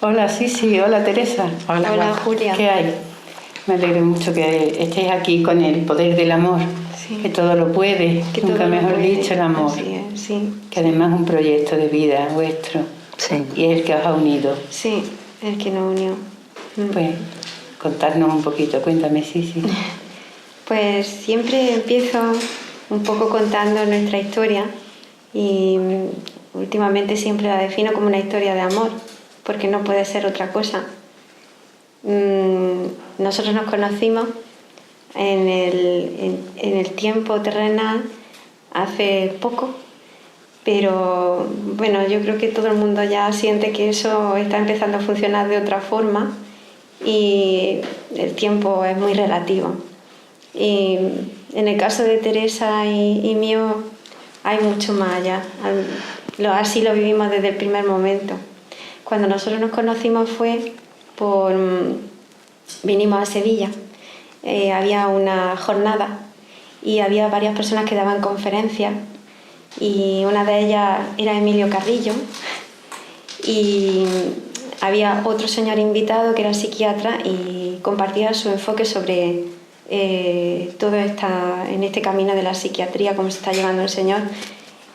Hola, sí, hola Teresa. Hola, Julia. ¿Qué hay? Me alegro mucho que estéis aquí con el poder del amor, Sí. que todo lo puede, Que nunca todo lo mejor puede. dicho, el amor. Así es, sí. Que además es un proyecto de vida vuestro. Sí. Y es el que os ha unido. Sí, el que nos unió. Pues contarnos un poquito, cuéntame, sí. Pues siempre empiezo un poco contando nuestra historia y últimamente siempre la defino como una historia de amor, porque no puede ser otra cosa. Nosotros nos conocimos en el tiempo terrenal hace poco, pero bueno, yo creo que todo el mundo ya siente que eso está empezando a funcionar de otra forma y el tiempo es muy relativo. Y en el caso de Teresa y mío hay mucho más allá. Así lo vivimos desde el primer momento. Cuando nosotros nos conocimos vinimos a Sevilla. Había una jornada y había varias personas que daban conferencias y una de ellas era Emilio Carrillo y había otro señor invitado que era psiquiatra y compartía su enfoque sobre todo en este camino de la psiquiatría, cómo se está llevando el señor,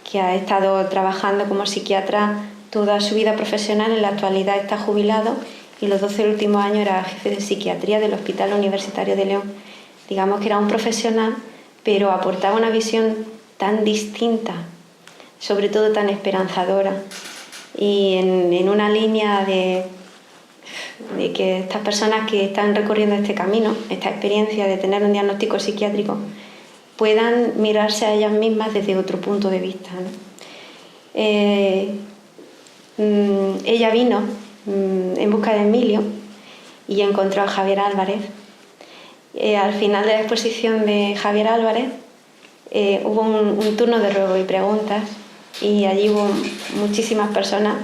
que ha estado trabajando como psiquiatra toda su vida profesional. En la actualidad está jubilado y los 12 últimos años era jefe de psiquiatría del Hospital Universitario de León. Digamos que era un profesional, pero aportaba una visión tan distinta, sobre todo tan esperanzadora, y en una línea de que estas personas que están recorriendo este camino, esta experiencia de tener un diagnóstico psiquiátrico, puedan mirarse a ellas mismas desde otro punto de vista, ¿no? Ella vino en busca de Emilio y encontró a Javier Álvarez. Al final de la exposición de Javier Álvarez hubo un turno de ruego y preguntas y allí hubo muchísimas personas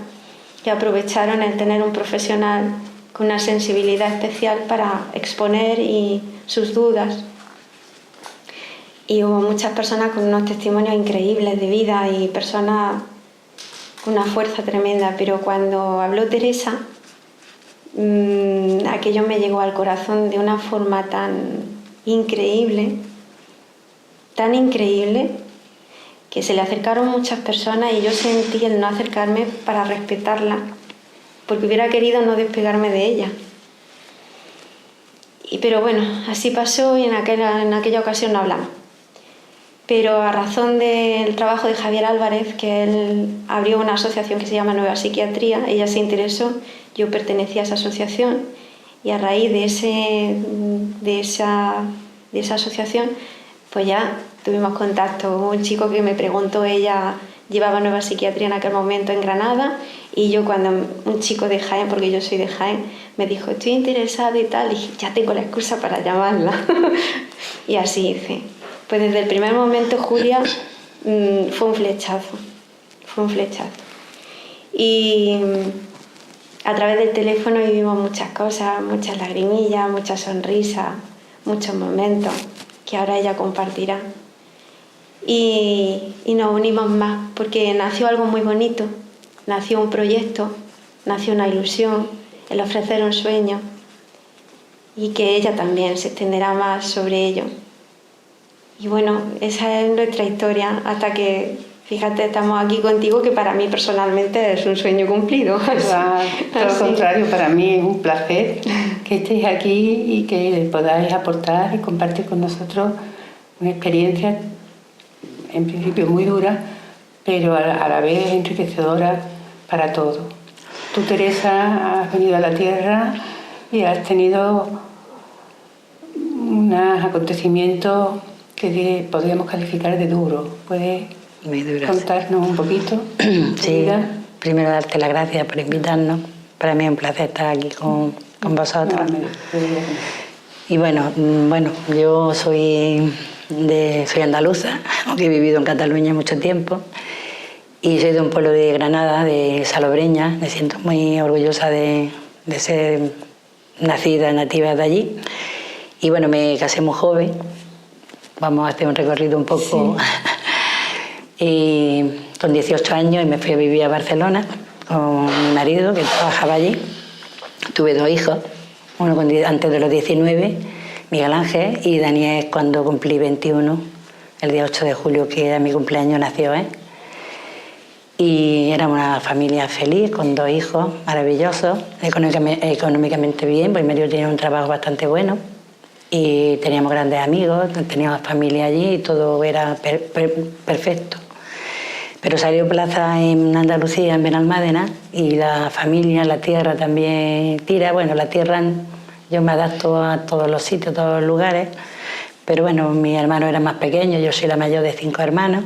que aprovecharon el tener un profesional con una sensibilidad especial para exponer sus dudas. Y hubo muchas personas con unos testimonios increíbles de vida y personas con una fuerza tremenda, pero cuando habló Teresa, aquello me llegó al corazón de una forma tan increíble, que se le acercaron muchas personas y yo sentí el no acercarme para respetarla, porque hubiera querido no despegarme de ella. Pero bueno, así pasó y en aquella ocasión no hablamos. Pero a razón del trabajo de Javier Álvarez, que él abrió una asociación que se llama Nueva Psiquiatría, ella se interesó, yo pertenecía a esa asociación y a raíz de esa asociación pues ya tuvimos contacto. Hubo un chico que me preguntó, ella llevaba Nueva Psiquiatría en aquel momento en Granada, y yo cuando un chico de Jaén, porque yo soy de Jaén, me dijo estoy interesado y tal, y dije ya tengo la excusa para llamarla. Y así hice. Pues desde el primer momento, Julia, fue un flechazo. Y a través del teléfono vivimos muchas cosas, muchas lagrimillas, muchas sonrisas, muchos momentos que ahora ella compartirá. Y nos unimos más porque nació algo muy bonito, nació un proyecto, nació una ilusión, el ofrecer un sueño, y que ella también se extenderá más sobre ello. Y bueno, esa es nuestra historia hasta que, fíjate, estamos aquí contigo, que para mí personalmente es un sueño cumplido. Todo lo contrario, para mí es un placer que estéis aquí y que podáis aportar y compartir con nosotros una experiencia en principio muy dura, pero a la vez enriquecedora para todos. Tú, Teresa, has venido a la Tierra y has tenido unos acontecimientos que podríamos calificar de duros. ¿Puedes contarnos un poquito? Sí, primero darte las gracias por invitarnos. Para mí es un placer estar aquí con vosotros. Y bueno, yo soy andaluza, aunque he vivido en Cataluña mucho tiempo, y soy de un pueblo de Granada, de Salobreña. Me siento muy orgullosa de ser nativa de allí. Y bueno, me casé muy joven. Vamos a hacer un recorrido un poco. Sí. Y con 18 años me fui a vivir a Barcelona con mi marido, que trabajaba allí. Tuve 2 hijos, uno antes de los 19, Miguel Ángel, y Daniel cuando cumplí 21, el día 8 de julio, que era mi cumpleaños, nació, ¿eh? Y éramos una familia feliz, con 2 hijos maravillosos, económicamente bien, pues medio tenía un trabajo bastante bueno, y teníamos grandes amigos, teníamos familia allí y todo era perfecto. Pero salió plaza en Andalucía, en Benalmádena, y la familia, la tierra también tira. Bueno, la tierra, yo me adapto a todos los sitios, a todos los lugares, pero bueno, mis hermanos eran más pequeños, yo soy la mayor de 5 hermanos,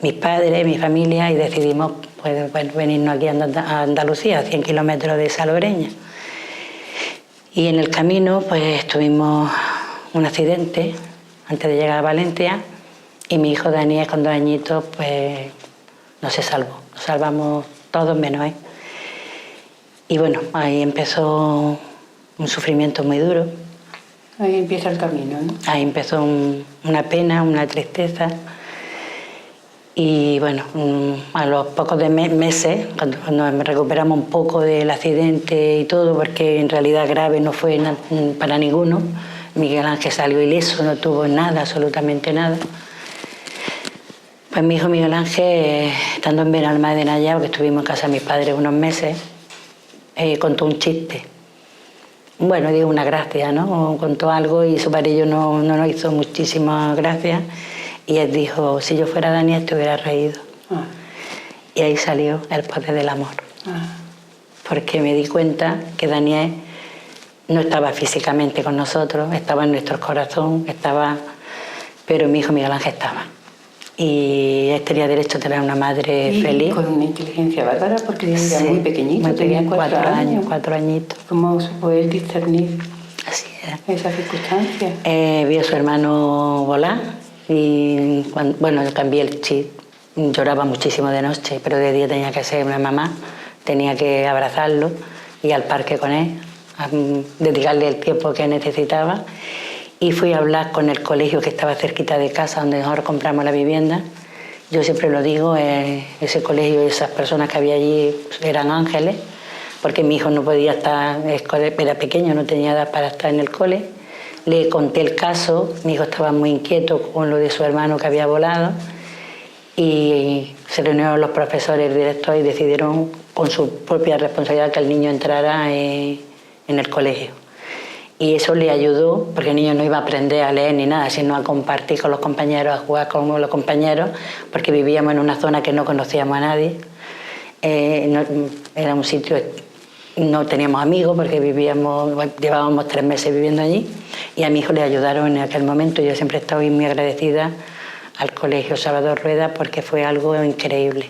mis padres, mi familia, y decidimos pues, bueno, venirnos aquí a Andalucía, a 100 kilómetros de Salobreña. Y en el camino pues tuvimos un accidente antes de llegar a Valencia, y mi hijo Daniel, con 2 añitos, pues no se salvó. Nos salvamos todos menos él. Y bueno, ahí empezó un sufrimiento muy duro. Ahí empieza el camino, ¿no? Ahí empezó una pena, una tristeza. Y bueno, a los pocos de meses, cuando me recuperamos un poco del accidente y todo, porque en realidad grave no fue para ninguno, Miguel Ángel salió ileso, no tuvo nada, absolutamente nada. Pues mi hijo Miguel Ángel, estando en Benalmádena ya, porque estuvimos en casa de mis padres unos meses, contó un chiste. Bueno, digo una gracia, ¿no? Contó algo y su padre no nos hizo muchísimas gracias. Y él dijo, si yo fuera Daniel te hubiera reído. Ah. Y ahí salió el poder del amor. Ah. Porque me di cuenta que Daniel no estaba físicamente con nosotros, estaba en nuestro corazón, pero mi hijo Miguel Ángel estaba. Y él tenía derecho a tener una madre feliz. Con una inteligencia bárbara, porque era sí, muy pequeñito, tenía 4 años. 4 añitos. ¿Cómo supo él discernir esas circunstancias? Vio a su hermano volar y bueno, cambié el chip. Lloraba muchísimo de noche, pero de día tenía que ser una mamá, tenía que abrazarlo y al parque con él, a dedicarle el tiempo que necesitaba. Y fui a hablar con el colegio que estaba cerquita de casa, donde nosotros compramos la vivienda. Yo siempre lo digo, ese colegio y esas personas que había allí eran ángeles, porque mi hijo no podía estar, era pequeño, no tenía edad para estar en el cole. Le conté el caso, mi hijo estaba muy inquieto con lo de su hermano que había volado, y se reunieron los profesores, el director, y decidieron con su propia responsabilidad que el niño entrara en el colegio. Y eso le ayudó, porque el niño no iba a aprender a leer ni nada, sino a compartir con los compañeros, a jugar con los compañeros, porque vivíamos en una zona que no conocíamos a nadie. Era un sitio, no teníamos amigos, porque llevábamos 3 meses viviendo allí, y a mi hijo le ayudaron en aquel momento. Yo siempre estoy muy agradecida al Colegio Salvador Rueda, porque fue algo increíble.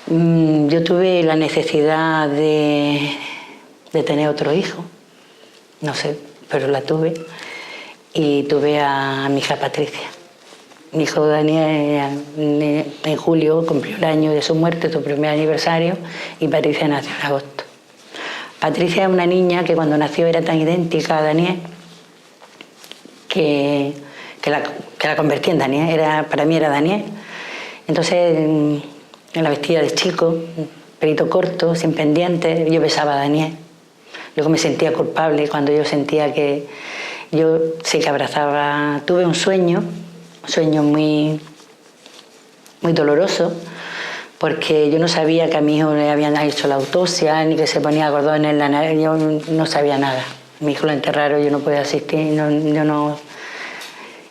Yo tuve la necesidad de tener otro hijo, no sé, pero la tuve, y tuve a mi hija Patricia. Mi hijo Daniel en julio cumplió el año de su muerte, su primer aniversario, y Patricia nació en agosto. Patricia es una niña que cuando nació era tan idéntica a Daniel que la convertí en Daniel, para mí era Daniel. Entonces la vestía de chico, pelito corto, sin pendientes, yo besaba a Daniel. Luego me sentía culpable cuando yo sentía que yo sí que abrazaba. Tuve un sueño muy, muy doloroso, porque yo no sabía que a mi hijo le habían hecho la autopsia, ni que se ponía cordones en la nariz, yo no sabía nada. Mi hijo lo enterraron, yo no podía asistir,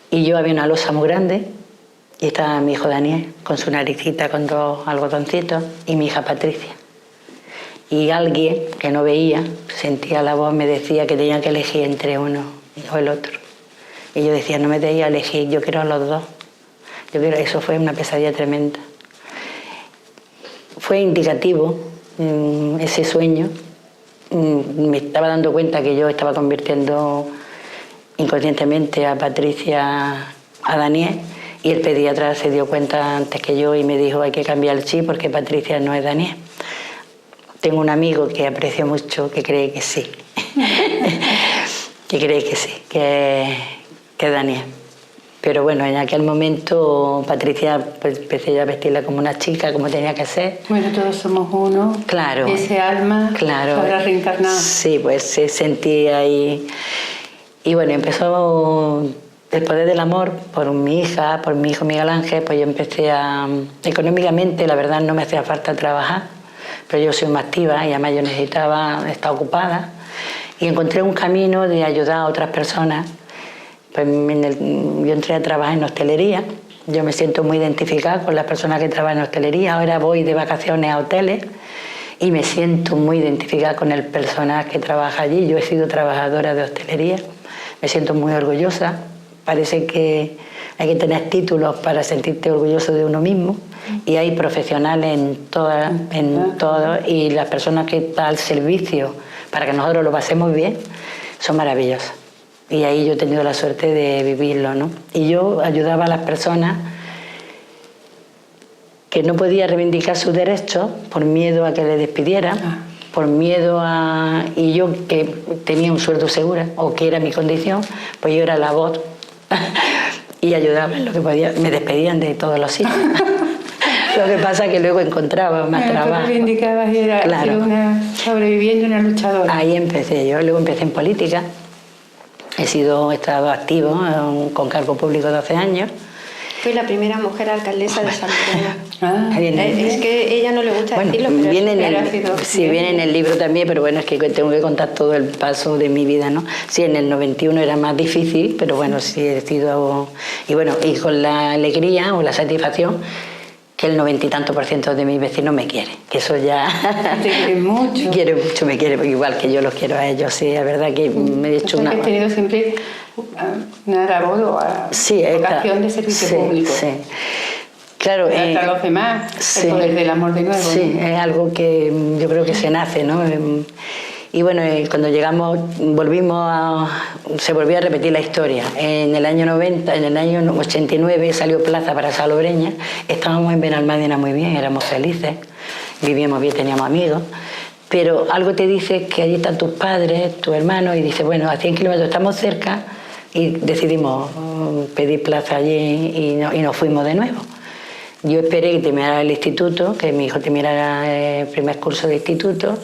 y yo había una losa muy grande, y estaba mi hijo Daniel con su naricita, con 2 algodoncitos, y mi hija Patricia. Y alguien que no veía, sentía la voz, me decía que tenía que elegir entre uno o el otro. Y yo decía, no me deis a elegir, yo quiero a los 2. Eso fue una pesadilla tremenda. Fue indicativo ese sueño. Me estaba dando cuenta que yo estaba convirtiendo inconscientemente a Patricia a Daniel, y el pediatra se dio cuenta antes que yo y me dijo, hay que cambiar el chip porque Patricia no es Daniel. Tengo un amigo que aprecio mucho que cree que sí, que es Daniel. Pero bueno, en aquel momento Patricia, pues, empecé yo a vestirla como una chica, como tenía que ser. Bueno, todos somos uno. Claro. Ese alma claro, habrá reencarnado. Sí, pues se sentía ahí. Y bueno, empezó el poder del amor por mi hija, por mi hijo Miguel Ángel, pues yo empecé a... Económicamente, la verdad, no me hacía falta trabajar, pero yo soy más activa y además yo necesitaba estar ocupada. Y encontré un camino de ayudar a otras personas. Pues yo entré a trabajar en hostelería. Yo me siento muy identificada con las personas que trabajan en hostelería. Ahora voy de vacaciones a hoteles y me siento muy identificada con el personal que trabaja allí. Yo he sido trabajadora de hostelería. Me siento muy orgullosa. Parece que hay que tener títulos para sentirte orgulloso de uno mismo. Y hay profesionales en todo. Y las personas que están al servicio para que nosotros lo pasemos bien son maravillosas. Y ahí yo he tenido la suerte de vivirlo, ¿no? Y yo ayudaba a las personas que no podían reivindicar sus derechos por miedo a que les despidieran, por miedo a... Y yo que tenía un sueldo seguro, o que era mi condición, pues yo era la voz y ayudaba en lo que podía. Me despedían de todos los sitios. Lo que pasa es que luego encontraba más trabajo. Tú reivindicabas y era una sobreviviente, una luchadora. Ahí empecé yo, luego empecé en política. He estado activo con cargo público 12 años. Fui la primera mujer alcaldesa de Salobreña. Es que ella no le gusta decirlo, pero viene en el libro también, pero bueno, es que tengo que contar todo el paso de mi vida, ¿no? Sí, en el 91 era más difícil, pero bueno, sí he sido... Y bueno, y con la alegría o la satisfacción que el 90 y tanto % de mis vecinos me quiere, que eso ya... Te quieren mucho. Quiere mucho, me quiere, igual que yo los quiero a ellos, sí, es verdad que me he hecho una... Has tenido siempre una labor o vocación de servicio público. Sí, claro. Hasta los demás, el poder del amor de nuevo. Sí, ¿no? Es algo que yo creo que se nace, ¿no? Y bueno, cuando llegamos, se volvió a repetir la historia. En el año 89 salió Plaza para Salobreña. Estábamos en Benalmádena muy bien, éramos felices, vivíamos bien, teníamos amigos. Pero algo te dice que allí están tus padres, tus hermanos, y dices, bueno, a 100 kilómetros estamos cerca, y decidimos pedir plaza allí y nos fuimos de nuevo. Yo esperé que terminara el instituto, que mi hijo terminara el primer curso de instituto,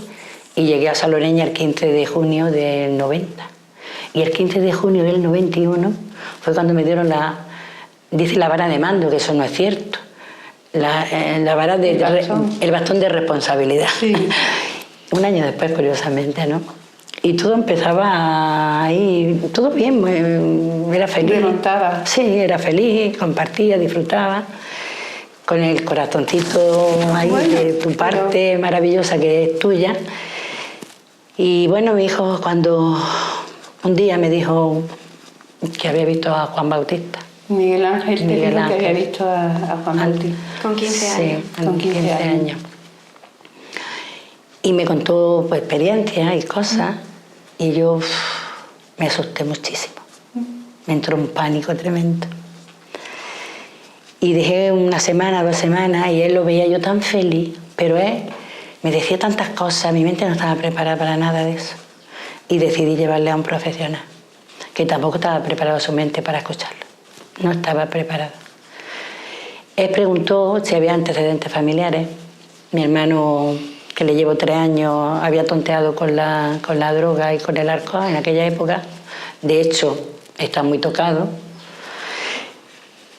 y llegué a Salobreña el 15 de junio del 90. Y el 15 de junio del 91 fue cuando me dieron dice la vara de mando, que eso no es cierto. La vara el bastón de responsabilidad. Sí. Un año después, curiosamente, ¿no? Y todo empezaba ahí, todo bien, era feliz. Remontaba. Sí, era feliz, compartía, disfrutaba. Con el corazoncito ahí de tu parte maravillosa que es tuya. Y bueno, mi hijo cuando un día me dijo que había visto a Juan Bautista. Miguel Ángel te dijo que había visto a Juan Bautista. Con 15 años. Sí, con 15 años. Y me contó pues, experiencias y cosas y yo me asusté muchísimo. Me entró un pánico tremendo. Y dejé una semana, 2 semanas y él lo veía yo tan feliz, pero él me decía tantas cosas, mi mente no estaba preparada para nada de eso. Y decidí llevarle a un profesional, que tampoco estaba preparado su mente para escucharlo. No estaba preparado. Él preguntó si había antecedentes familiares. Mi hermano, que le llevo 3 años, había tonteado con la droga y con el alcohol en aquella época. De hecho, está muy tocado.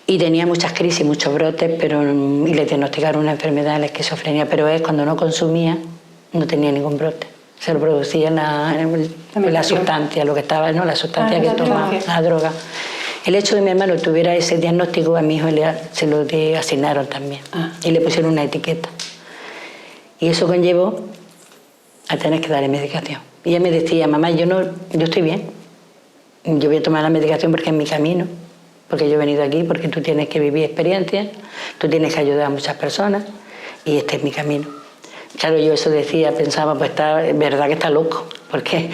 Y tenía muchas crisis, muchos brotes, y le diagnosticaron una enfermedad, la esquizofrenia, pero él cuando no consumía no tenía ningún brote. Se lo producía la sustancia, lo que estaba, ¿no? La sustancia que tomaba, la droga. El hecho de que mi hermano tuviera ese diagnóstico, a mi hijo se lo asignaron también. Y le pusieron una etiqueta. Y eso conllevó a tener que darle medicación. Y él me decía, mamá, yo estoy bien. Yo voy a tomar la medicación porque es mi camino. Porque yo he venido aquí, porque tú tienes que vivir experiencias, tú tienes que ayudar a muchas personas y este es mi camino. Claro, yo eso decía, pensaba, pues es verdad que está loco, porque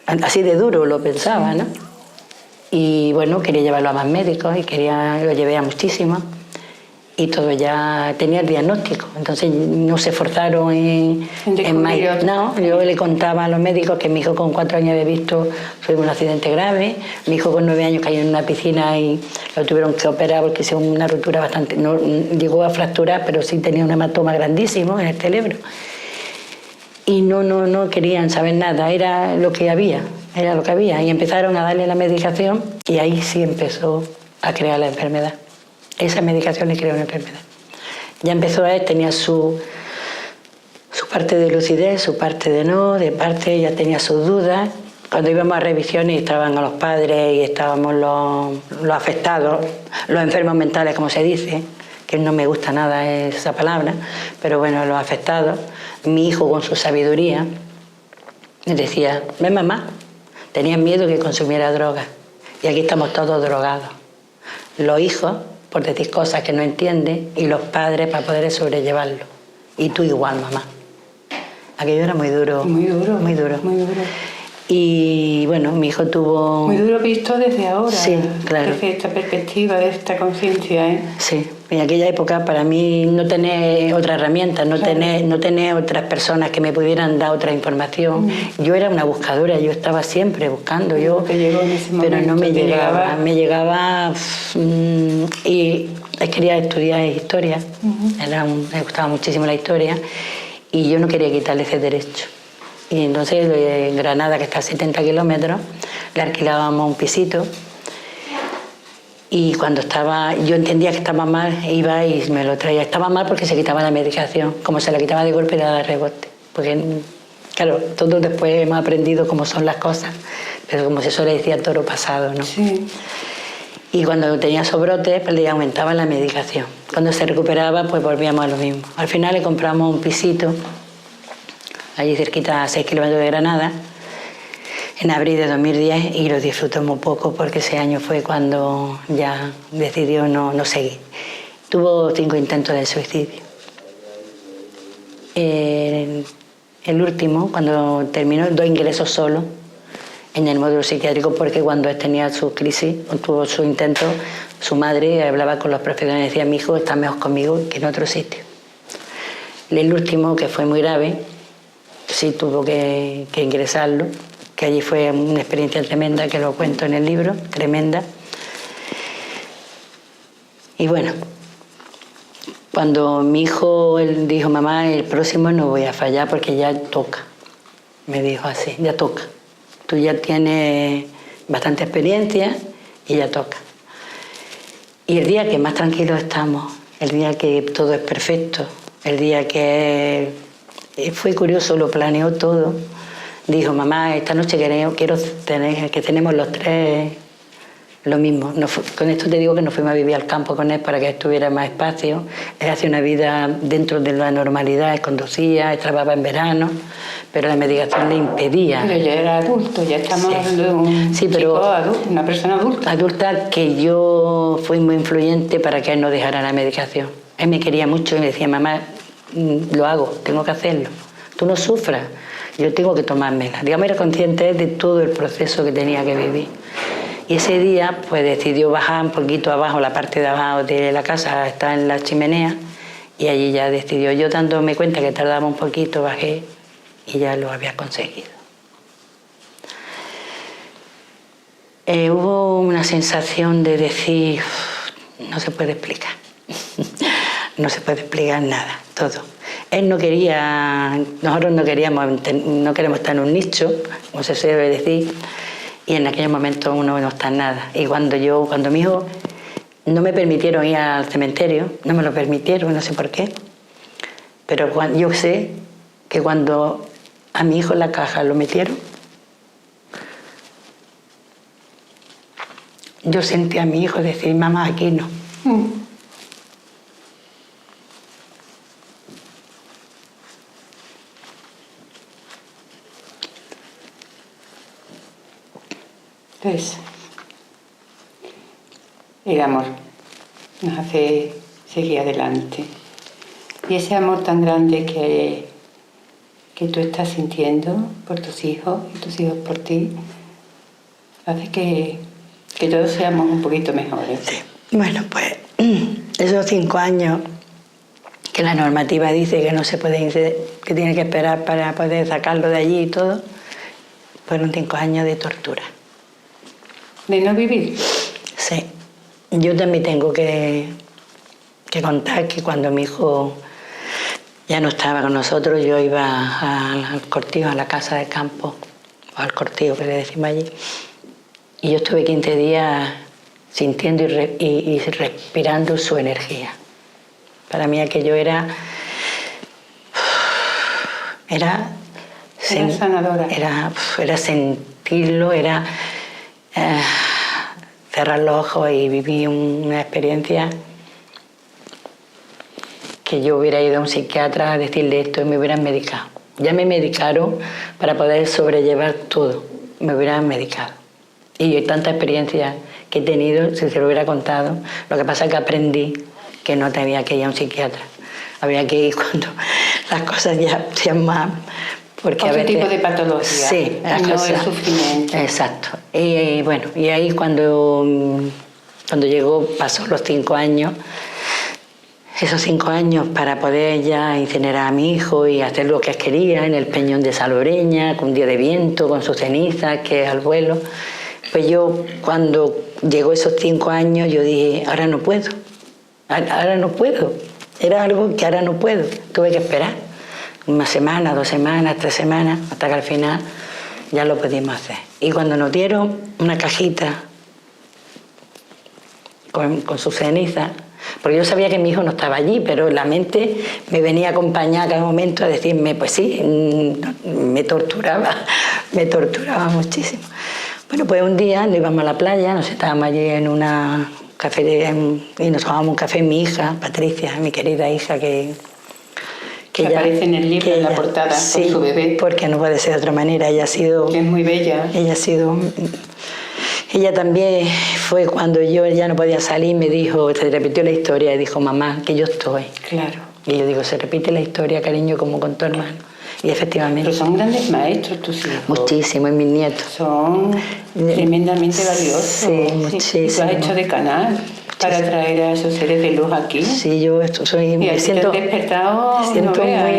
así de duro lo pensaba, ¿no? Y bueno, quería llevarlo a más médicos y lo llevé a muchísimos. y todo ya tenía el diagnóstico. Entonces no se esforzaron en más. No, yo le contaba a los médicos que mi hijo con 4 años había visto un accidente grave, mi hijo con 9 años cayó en una piscina y lo tuvieron que operar porque hizo una ruptura bastante, no llegó a fracturar, pero sí tenía un hematoma grandísimo en el cerebro. Y no querían saber nada, era lo que había. Y empezaron a darle la medicación y ahí sí empezó a crear la enfermedad. Esa medicación le creó una enfermedad. Ya empezó a él, tenía su parte de lucidez, su parte de no, de parte ya tenía sus dudas. Cuando íbamos a revisiones y estaban a los padres y estábamos los afectados, los enfermos mentales, como se dice, que no me gusta nada esa palabra, pero bueno, los afectados, mi hijo con su sabiduría me decía, ven mamá, tenían miedo que consumiera drogas y aquí estamos todos drogados. Los hijos por decir cosas que no entienden y los padres para poder sobrellevarlo. Y tú igual, mamá. Aquello era muy duro. Muy duro. Muy duro. Muy duro. Y bueno, mi hijo tuvo... Muy duro visto desde ahora. Sí, claro. Desde esta perspectiva, de esta conciencia, ¿eh? Sí, en aquella época para mí no tener otra herramienta, no tener otras personas que me pudieran dar otra información. Yo era una buscadora, yo estaba siempre buscando, pero no me llegaba. Me llegaba y quería estudiar historia, me gustaba muchísimo la historia y yo no quería quitarle ese derecho. Y entonces en Granada, que está a 70 kilómetros, le alquilábamos un pisito. Y cuando yo entendía que estaba mal, iba y me lo traía. Estaba mal porque se quitaba la medicación. Como se la quitaba de golpe, le daba rebote. Porque, claro, todos después hemos aprendido cómo son las cosas, pero como se suele decir, toro pasado, ¿no? Sí. Y cuando tenía esos brotes, pues le aumentaban la medicación. Cuando se recuperaba, pues volvíamos a lo mismo. Al final le compramos un pisito, allí cerquita a 6 kilómetros de Granada, en abril de 2010, y lo disfrutó muy poco porque ese año fue cuando ya decidió no seguir. Tuvo 5 intentos de suicidio. El último, cuando terminó, 2 ingresos solo en el módulo psiquiátrico, porque cuando él tenía su crisis, tuvo su intento, su madre hablaba con los profesionales y decía, mi hijo está mejor conmigo que en otro sitio. El último, que fue muy grave, sí tuvo que ingresarlo, que allí fue una experiencia tremenda, que lo cuento en el libro, tremenda. Y bueno, cuando mi hijo él dijo, mamá, el próximo no voy a fallar porque ya toca, me dijo así, ya toca. Tú ya tienes bastante experiencia y ya toca. Y el día que más tranquilos estamos, el día que todo es perfecto, el día que fue curioso, lo planeó todo, dijo, mamá, esta noche quiero tener, que tenemos los 3 lo mismo. Con esto te digo que nos fuimos a vivir al campo con él para que estuviera más espacio. Él hacía una vida dentro de la normalidad, él conducía, él trabajaba en verano, pero la medicación le impedía. Pero ya era adulto, ya estamos hablando de un chico adulto, una persona adulta. Adulta, que yo fui muy influyente para que él no dejara la medicación. Él me quería mucho y me decía, mamá, lo hago, tengo que hacerlo. Tú no sufras, yo tengo que tomármela. Digamos, era consciente de todo el proceso que tenía que vivir. Y ese día, pues decidió bajar un poquito abajo, la parte de abajo de la casa está en la chimenea, y allí ya decidió. Yo, dándome cuenta que tardaba un poquito, bajé y ya lo había conseguido. Hubo una sensación de decir, no se puede explicar. No se puede explicar nada, todo. Él no quería, nosotros no queremos estar en un nicho, como se suele decir, y en aquellos momentos uno no está en nada. Y cuando mi hijo, no me permitieron ir al cementerio, no me lo permitieron, no sé por qué, pero yo sé que cuando a mi hijo en la caja lo metieron, yo sentí a mi hijo decir, mamá, aquí no. Entonces, el amor nos hace seguir adelante. Y ese amor tan grande que tú estás sintiendo por tus hijos y tus hijos por ti, hace que todos seamos un poquito mejores. Sí. Bueno, pues esos 5 años que la normativa dice que no se puede, que tiene que esperar para poder sacarlo de allí y todo, fueron 5 años de tortura. ¿De no vivir? Sí. Yo también tengo que contar que cuando mi hijo ya no estaba con nosotros, yo iba al cortijo, a la casa de campo, o al cortijo que le decimos allí, y yo estuve 15 días sintiendo y respirando su energía. Para mí aquello era sanadora. Era sentirlo, era cerrar los ojos y vivir una experiencia que yo hubiera ido a un psiquiatra a decirle esto y me hubieran medicado. Ya me medicaron para poder sobrellevar todo, me hubieran medicado. Y yo tanta experiencia que he tenido, si se lo hubiera contado, lo que pasa es que aprendí que no tenía que ir a un psiquiatra. Había que ir cuando las cosas ya sean más... Porque otro a veces, tipo de patología, sí, las no cosas, el sufrimiento. Exacto. Y bueno, y ahí cuando llegó, pasó los 5 años, esos 5 años para poder ya incinerar a mi hijo y hacer lo que quería en el Peñón de Salobreña, con un día de viento, con sus cenizas, que es al vuelo. Pues yo, cuando llegó esos 5 años, yo dije, ahora no puedo. Era algo que ahora no puedo. Tuve que esperar 1 semana, 2 semanas, 3 semanas, hasta que al final ya lo pudimos hacer. Y cuando nos dieron una cajita con su ceniza, porque yo sabía que mi hijo no estaba allí, pero la mente me venía a acompañar a cada momento a decirme, pues sí, me torturaba muchísimo. Bueno, pues un día nos íbamos a la playa, nos estábamos allí en una cafetería y nos tomábamos un café, mi hija, Patricia, mi querida hija, que aparece en el libro, en la portada, sí, con su bebé. Porque no puede ser de otra manera, ella ha sido... Que es muy bella. Ella también fue cuando yo ya no podía salir, me dijo, se repitió la historia y dijo, mamá, que yo estoy. Claro. Y yo digo, se repite la historia, cariño, como con tu hermano. Y efectivamente. Pero son grandes maestros tus hijos. Muchísimo, y mis nietos. Son tremendamente valiosos. Sí, muchísimo. Y tú has hecho de canal para traer a esos seres de luz aquí. Sí, yo me siento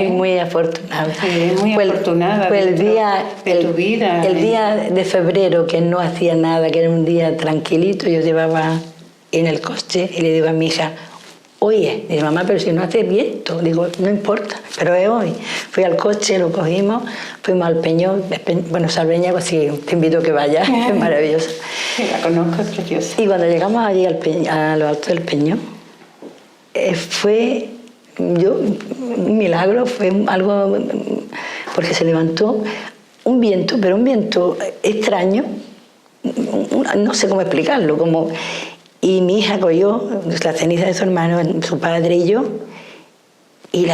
muy afortunada. Sí, muy afortunada de tu vida. El día de febrero, que no hacía nada, que era un día tranquilito, yo llevaba en el coche y le digo a mi hija, oye, dice, mamá, pero si no hace viento, digo, no importa, pero es hoy. Fui al coche, lo cogimos, fuimos al Peñón, bueno, Salobreña, pues sí, te invito a que vayas, es maravillosa. Sí, la conozco, es preciosa. Y cuando llegamos allí a lo alto del Peñón, fue un milagro, fue algo, porque se levantó un viento, pero un viento extraño, no sé cómo explicarlo, como... Y mi hija cogió la ceniza de su hermano, su padre y yo, y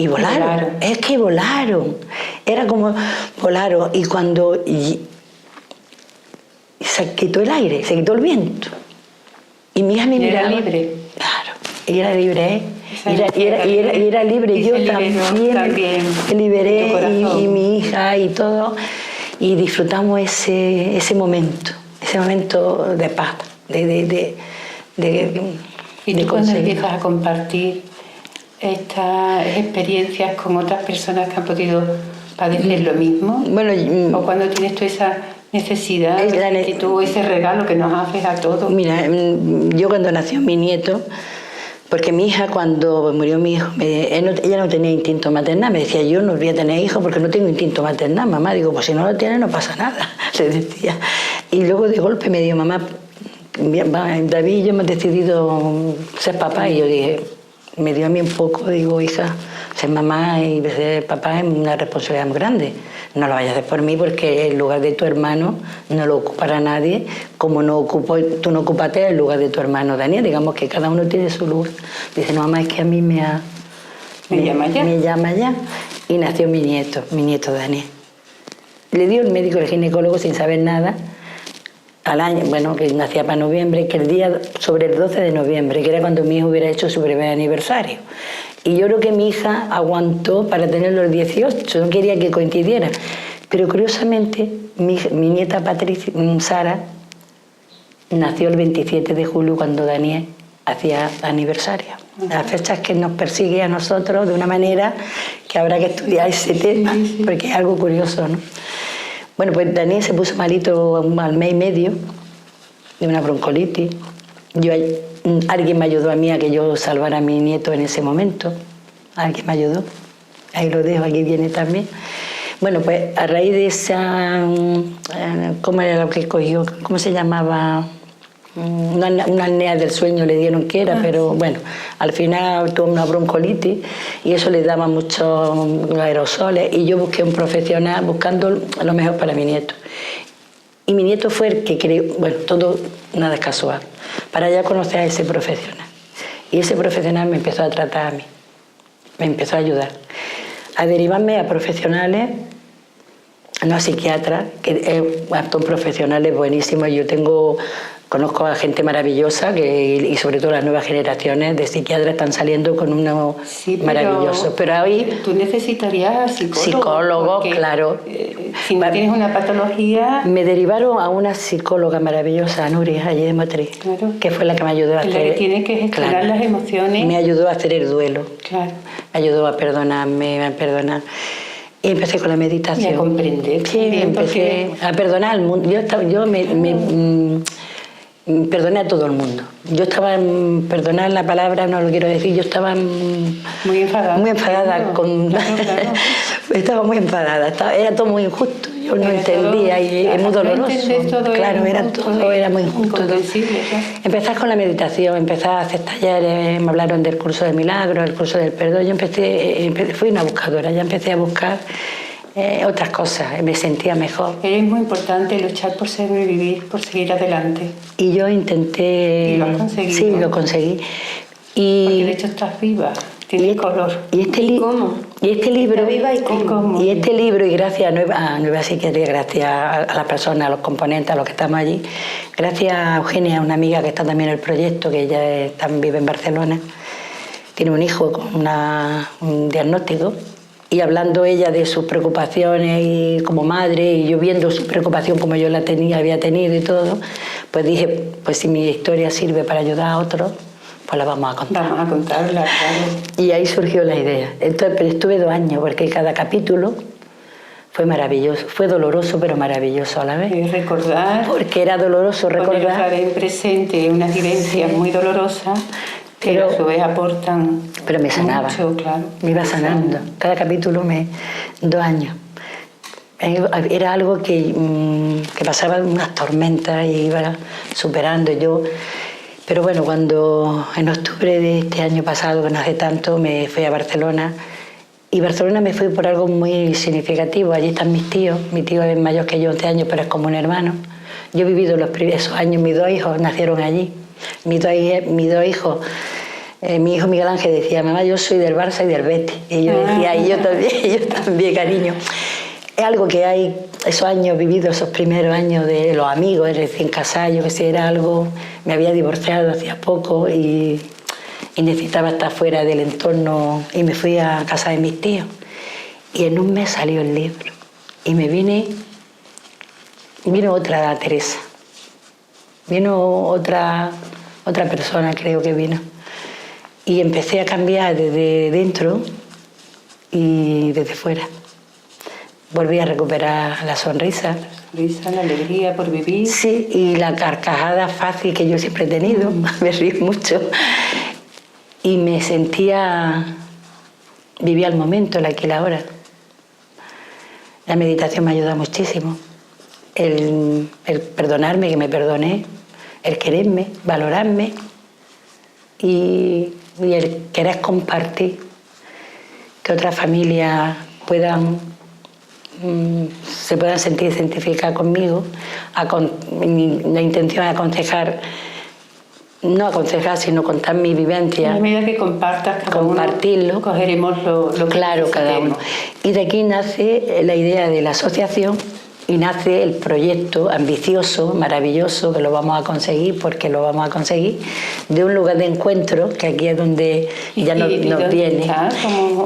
volaron. Es que volaron. Era como volaron. Y cuando se quitó el aire, se quitó el viento. Y mi hija me miraba. Era libre. Claro, y era libre, y era libre. Y yo también me liberé, y mi hija y todo. Y disfrutamos ese momento de paz. ¿Y tú cuando empiezas a compartir estas experiencias con otras personas que han podido padecer lo mismo? Bueno, o cuando tienes tú esa necesidad y tú ese regalo que nos haces a todos. Mira, yo cuando nació mi nieto, porque mi hija cuando murió mi hijo, ella no tenía instinto maternal, me decía, yo no voy a tener hijos porque no tengo instinto maternal, mamá. Digo, pues si no lo tienes no pasa nada, le decía. Y luego de golpe me dijo, mamá, David y yo hemos decidido ser papá. Y yo dije, me dio a mí un poco, digo, hija, ser mamá y ser papá es una responsabilidad muy grande. No lo vayas a hacer por mí porque el lugar de tu hermano no lo ocupará nadie, como tú no ocupaste el lugar de tu hermano Daniel. Digamos que cada uno tiene su lugar. Dice, no, mamá, es que a mí me llama ya. Y nació mi nieto Daniel. Le dio el médico, el ginecólogo, sin saber nada, al año, bueno, que nacía para noviembre, que el día sobre el 12 de noviembre, que era cuando mi hijo hubiera hecho su primer aniversario. Y yo creo que mi hija aguantó para tenerlo el 18, no quería que coincidiera. Pero curiosamente, mi nieta Patricia, Sara, nació el 27 de julio cuando Daniel hacía aniversario. Las fechas que nos persigue a nosotros de una manera que habrá que estudiar ese tema, porque es algo curioso, ¿no? Bueno, pues Daniel se puso malito al mes y medio de una broncolitis. Alguien me ayudó a mí a que yo salvara a mi nieto en ese momento. Alguien me ayudó. Ahí lo dejo, aquí viene también. Bueno, pues a raíz de esa... ¿Cómo era lo que cogió? ¿Cómo se llamaba? Una apnea del sueño le dieron que era, pero bueno, al final tuvo una broncolitis y eso le daba muchos aerosoles y yo busqué un profesional buscando lo mejor para mi nieto. Y mi nieto fue el que creó, bueno, todo nada es casual, para ya conocer a ese profesional. Y ese profesional me empezó a tratar a mí, me empezó a ayudar, a derivarme a profesionales, no a psiquiatras, que son profesionales buenísimos. Conozco a gente maravillosa y sobre todo las nuevas generaciones de psiquiatras están saliendo con unos maravillosos. Pero hoy tú necesitarías psicólogos, claro. Si no tienes una patología... Me derivaron a una psicóloga maravillosa, Nuria, allí de Motriz, claro, que fue la que me ayudó a hacer... La que tiene que gestionar las emociones. Me ayudó a hacer el duelo. Claro. Me ayudó a perdonarme, a perdonar. Y empecé con la meditación. Y a comprender. Sí, empecé a perdonar al mundo. Perdoné a todo el mundo. Yo estaba, perdonar la palabra, no lo quiero decir, yo estaba muy enfadada. Muy enfadada. Claro. Estaba muy enfadada, era todo muy injusto, yo no entendía todo, y es muy doloroso. Claro, todo era muy injusto. Empezar con la meditación, empezar a hacer talleres, me hablaron del curso de milagros, el curso del perdón. Yo fui una buscadora, ya empecé a buscar otras cosas, me sentía mejor. Es muy importante luchar por sobrevivir, por seguir adelante. Y yo intenté... ¿Y lo has conseguido? Sí, lo conseguí. Porque de hecho estás viva, tienes color. Y este libro... Viva y cómo. Y este libro, y gracias a Nueva Psiquiatría, gracias a las personas, a los componentes, a los que estamos allí, gracias a Eugenia, una amiga que está también en el proyecto, que ella vive en Barcelona, tiene un hijo con un diagnóstico. Y hablando ella de sus preocupaciones y como madre, y yo viendo su preocupación como yo había tenido y todo, pues dije, pues si mi historia sirve para ayudar a otros, pues la vamos a contar. Vamos a contarla, claro. Y ahí surgió la idea. Entonces, pero estuve 2 años, porque cada capítulo fue maravilloso, fue doloroso pero maravilloso a la vez. Y recordar. Porque era doloroso recordar. Poner en presente unas vivencias muy dolorosas. Pero a su vez aportan. Pero me sanaba. Mucho, claro. Me iba sanando. Cada capítulo 2 años. Era algo que pasaba unas tormentas y iba superando yo. Pero bueno, cuando en octubre de este año pasado, que no hace tanto, me fui a Barcelona. Y Barcelona me fui por algo muy significativo. Allí están mis tíos. Mi tío es mayor que yo 11 años, pero es como un hermano. Yo he vivido esos años, mis 2 hijos nacieron allí. Mis dos hijos, mi hijo Miguel Ángel decía, mamá, yo soy del Barça y del Betis. Y yo decía, y yo también, cariño. Es algo que hay, esos años vividos, esos primeros años de los amigos, el recién casado, yo que sé, era algo, me había divorciado hacía poco y necesitaba estar fuera del entorno y me fui a casa de mis tíos. Y en un mes salió el libro y vino otra Teresa. Vino otra persona, creo que vino. Y empecé a cambiar desde dentro y desde fuera. Volví a recuperar la sonrisa. La alegría por vivir. Sí, y la carcajada fácil que yo siempre he tenido. Me río mucho. Y me sentía... Vivía el momento, el aquí y la ahora. La meditación me ayuda muchísimo. El perdonarme, que me perdoné. El quererme, valorarme y el querer compartir, que otras familias se puedan sentir identificadas conmigo. La intención es aconsejar, no aconsejar, sino contar mi vivencia. A medida que compartas, compartirlo, cogeremos lo que claro, cada uno. Y de aquí nace la idea de la asociación. Y nace el proyecto ambicioso, maravilloso, que lo vamos a conseguir, porque lo vamos a conseguir, de un lugar de encuentro, que aquí es donde ya nos viene.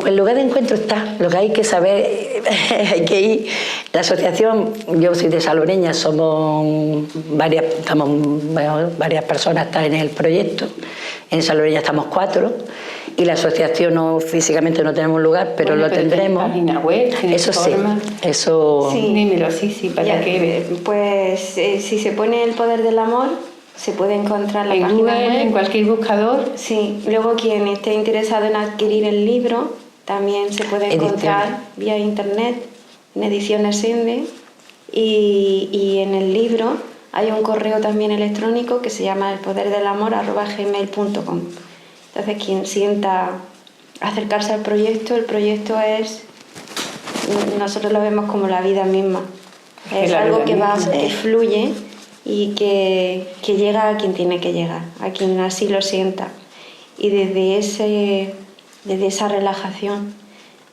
El lugar de encuentro está, lo que hay que saber, hay que ir. La asociación, yo soy de Salobreña, somos varias personas están en el proyecto, En Salobreña estamos 4 y la asociación físicamente no tenemos lugar, pero lo tendremos. Página web, eso forma. Sí, eso... Sí, dímelo, sí, para que... Pues si se pone El Poder del Amor, se puede encontrar la en página Google, web. en cualquier buscador. Sí, luego quien esté interesado en adquirir el libro, también se puede encontrar vía internet, en Ediciones Ende, y en el libro hay un correo también electrónico que se llama elpoderdelamor@gmail.com. Entonces, quien sienta acercarse al proyecto, el proyecto es, nosotros lo vemos como la vida misma. Es algo que va, que fluye y que llega a quien tiene que llegar, a quien así lo sienta. Y desde esa relajación,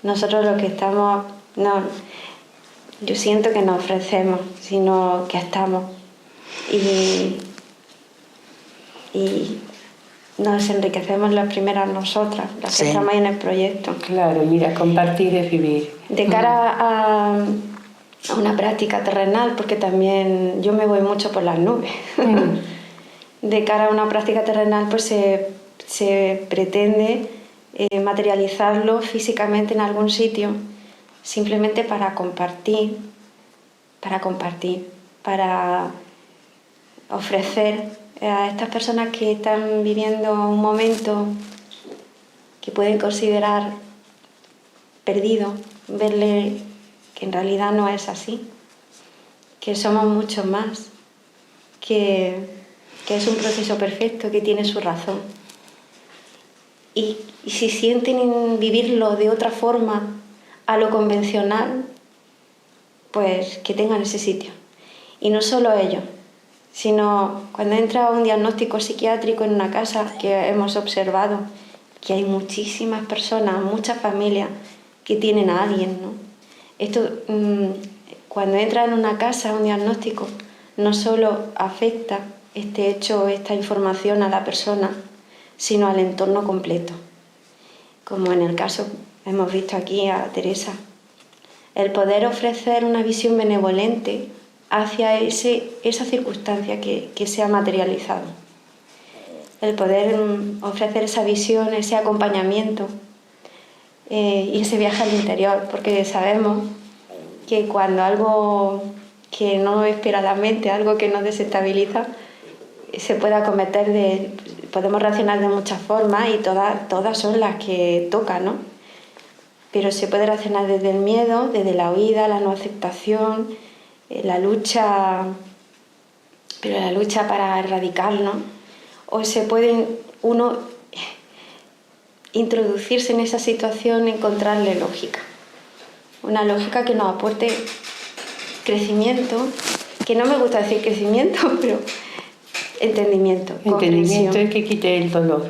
nosotros lo que estamos, yo siento que no ofrecemos, sino que estamos. Y nos enriquecemos las primeras nosotras, las que estamos en el proyecto. Claro, mira, compartir es vivir. De cara a una práctica terrenal, porque también yo me voy mucho por las nubes. De cara a una práctica terrenal, pues se pretende materializarlo físicamente en algún sitio, simplemente para compartir, para ofrecer a estas personas que están viviendo un momento que pueden considerar perdido, verle que en realidad no es así, que somos mucho más, que es un proceso perfecto, que tiene su razón. Y si sienten vivirlo de otra forma a lo convencional, pues que tengan ese sitio. Y no solo ellos, sino cuando entra un diagnóstico psiquiátrico en una casa, que hemos observado que hay muchísimas personas, muchas familias que tienen a alguien, ¿no? Esto, cuando entra en una casa un diagnóstico, no solo afecta este hecho, esta información a la persona, sino al entorno completo. Como en el caso, hemos visto aquí a Teresa. El poder ofrecer una visión benevolente hacia esa circunstancia que se ha materializado. El poder ofrecer esa visión, ese acompañamiento y ese viaje al interior, porque sabemos que cuando algo que no espera la mente, algo que nos desestabiliza, se puede acometer podemos reaccionar de muchas formas y todas son las que tocan, ¿no? Pero se puede reaccionar desde el miedo, desde la huida, la no aceptación, la lucha, pero la lucha para erradicarlo, o se puede uno introducirse en esa situación, encontrarle lógica, una lógica que nos aporte crecimiento, que no me gusta decir crecimiento, pero entendimiento es que quite el dolor.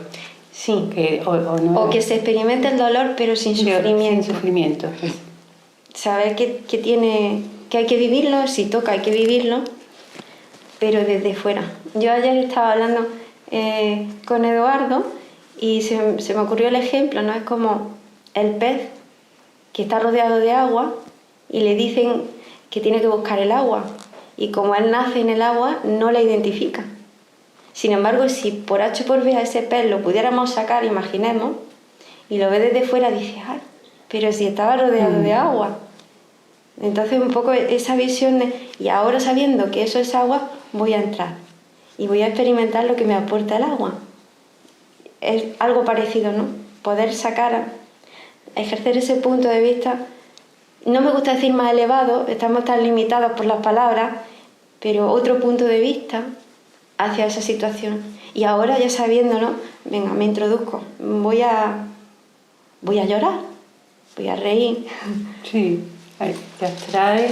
Sí, o que se experimente el dolor pero sin sufrimiento. Sin sufrimiento. Saber que hay que vivirlo, si toca hay que vivirlo, pero desde fuera. Yo ayer estaba hablando con Eduardo y se me ocurrió el ejemplo, ¿no? Es como el pez que está rodeado de agua y le dicen que tiene que buscar el agua, y como él nace en el agua no la identifica. Sin embargo, si por H o por B a ese pez lo pudiéramos sacar, imaginemos, y lo ve desde fuera, dice, ¡ay! Pero si estaba rodeado de agua. Entonces un poco esa visión y ahora sabiendo que eso es agua, voy a entrar y voy a experimentar lo que me aporta el agua. Es algo parecido, ¿no? Poder sacar, ejercer ese punto de vista, no me gusta decir más elevado, estamos tan limitados por las palabras, pero otro punto de vista hacia esa situación. Y ahora ya sabiendo, ¿no? Venga, me introduzco, voy a llorar, voy a reír. Sí, te abstraes,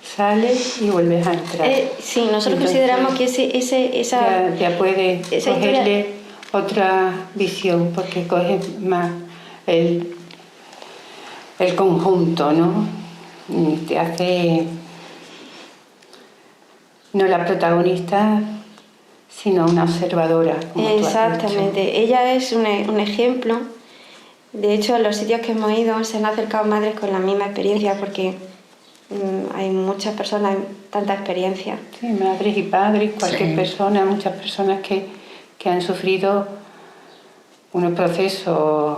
sales y vuelves a entrar. Sí, nosotros consideramos que esa ya puedes cogerle otra visión, porque coges más el conjunto, ¿no? Y te hace no la protagonista, sino una observadora. Exactamente, ella es un ejemplo. De hecho, en los sitios que hemos ido se han acercado madres con la misma experiencia, porque hay muchas personas, tanta experiencia. Sí, madres y padres, cualquier persona, muchas personas que han sufrido unos procesos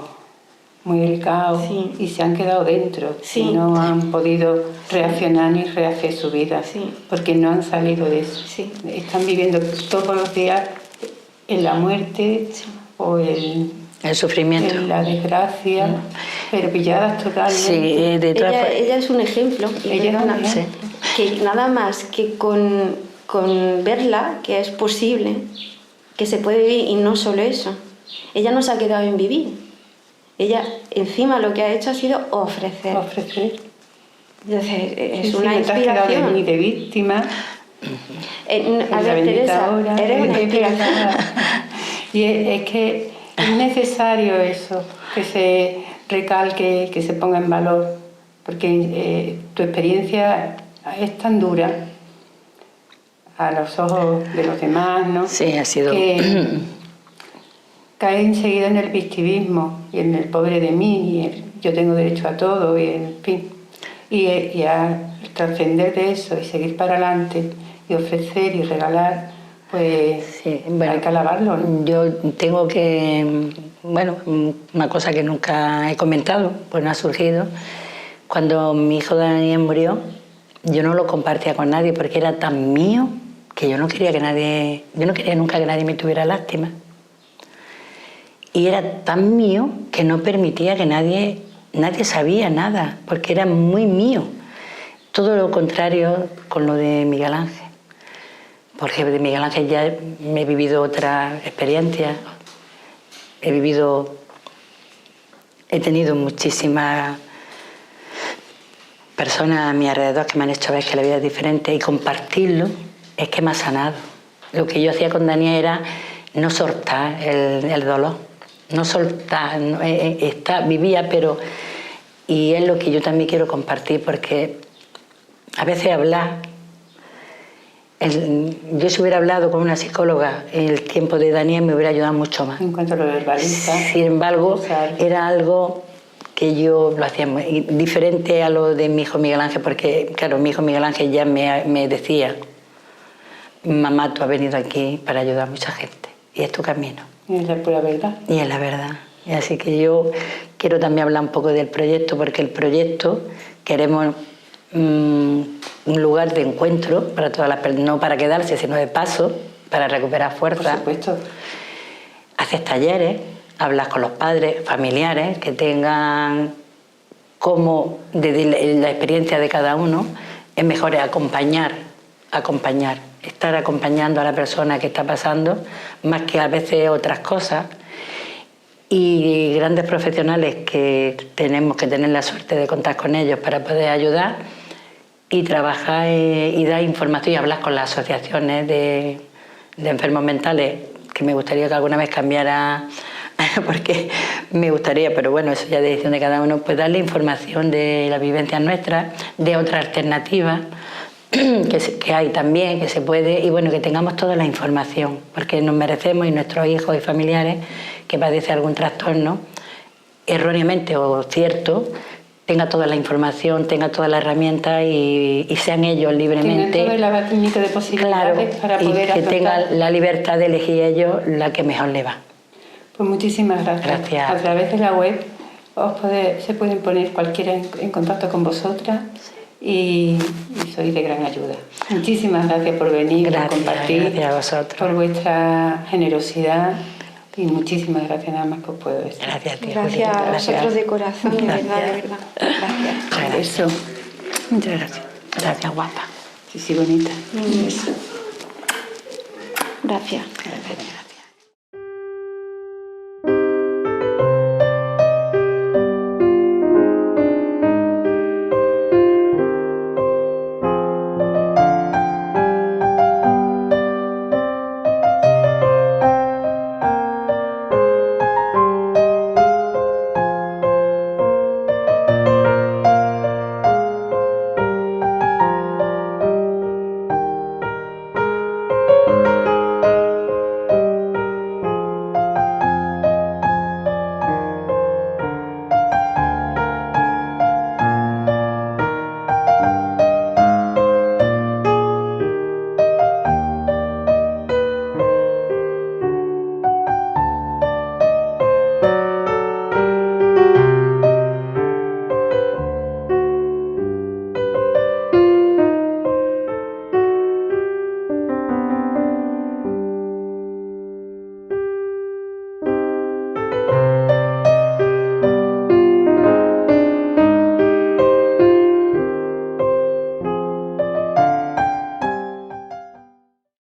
muy delicados Sí. y se han quedado dentro Sí. y no han podido reaccionar ni rehacer su vida Sí. porque no han salido de eso. Sí. Están viviendo todos los días en la muerte Sí. o en sufrimiento. la desgracia, pero pilladas totalmente. Sí, de todas formas. Ella es un ejemplo. Y Ella es un perdona, ejemplo. que nada más que con verla, que es posible, que se puede vivir, y no solo eso. Ella no se ha quedado en vivir. Ella, encima, lo que ha hecho ha sido ofrecer. Ofrecer. Entonces, es Sí, una sí, no te has quedado inspiración. de víctima. A ver, Teresa, eres una inspiración. Y es que es necesario eso, que se recalque, que se ponga en valor, porque tu experiencia es tan dura a los ojos de los demás, ¿no? Sí, ha sido. Que cae enseguida en el victimismo y en el pobre de mí, y yo tengo derecho a todo, y en fin. Y a trascender de eso y seguir para adelante y ofrecer y regalar, pues Sí, bueno, hay que alabarlo, ¿no? yo tengo que, bueno, una cosa que nunca he comentado, pues no ha surgido. Cuando mi hijo Daniel murió, yo no lo compartía con nadie porque era tan mío que yo no quería nunca que nadie me tuviera lástima. Y era tan mío que no permitía que nadie sabía nada, porque era muy mío. Todo lo contrario con lo de Miguel Ángel. Porque de Miguel Ángel ya me he vivido otra experiencia. He tenido muchísimas personas a mi alrededor que me han hecho ver que la vida es diferente, y compartirlo es que me ha sanado. Lo que yo hacía con Daniel era no soltar el dolor, no soltar, vivía, pero... Y es lo que yo también quiero compartir, porque a veces hablar... Yo si hubiera hablado con una psicóloga en el tiempo de Daniel me hubiera ayudado mucho más. En cuanto lo verbaliza. Sin embargo, era algo que yo lo hacía muy diferente a lo de mi hijo Miguel Ángel, porque claro, mi hijo Miguel Ángel ya me decía: mamá, tú has venido aquí para ayudar a mucha gente y es tu camino. Y es la pura verdad. Y es la verdad. Y así que yo quiero también hablar un poco del proyecto, porque el proyecto queremos un lugar de encuentro para todas las personas, no para quedarse, sino de paso, para recuperar fuerza. Por supuesto. Haces talleres, hablas con los padres, familiares, que tengan como desde la experiencia de cada uno, es mejor acompañar, estar acompañando a la persona que está pasando, más que a veces otras cosas. Y grandes profesionales que tenemos que tener la suerte de contar con ellos para poder ayudar y trabajar y dar información y hablar con las asociaciones de enfermos mentales, que me gustaría que alguna vez cambiara, porque me gustaría, pero bueno, eso ya es decisión de cada uno, pues darle información de las vivencias nuestras, de otras alternativas que hay también, que se puede, y bueno, que tengamos toda la información, porque nos merecemos, y nuestros hijos y familiares que padecen algún trastorno, erróneamente o cierto, tenga toda la información, tenga todas las herramientas y sean ellos libremente. Tengan todo el abanico de posibilidades, claro, para poder y que tengan la libertad de elegir ellos la que mejor les va. Pues muchísimas gracias. Gracias. A través de la web se pueden poner cualquiera en contacto con vosotras y sois de gran ayuda. Muchísimas gracias por venir, por compartir, gracias a vosotros. por vuestra generosidad, y muchísimas gracias, nada más que os puedo decir. Gracias a ti, Gracias Julia. a vosotros de corazón, de verdad, Gracias. de verdad. Gracias. Eso. Muchas gracias. Gracias, guapa. Sí, sí, bonita. Gracias. Gracias.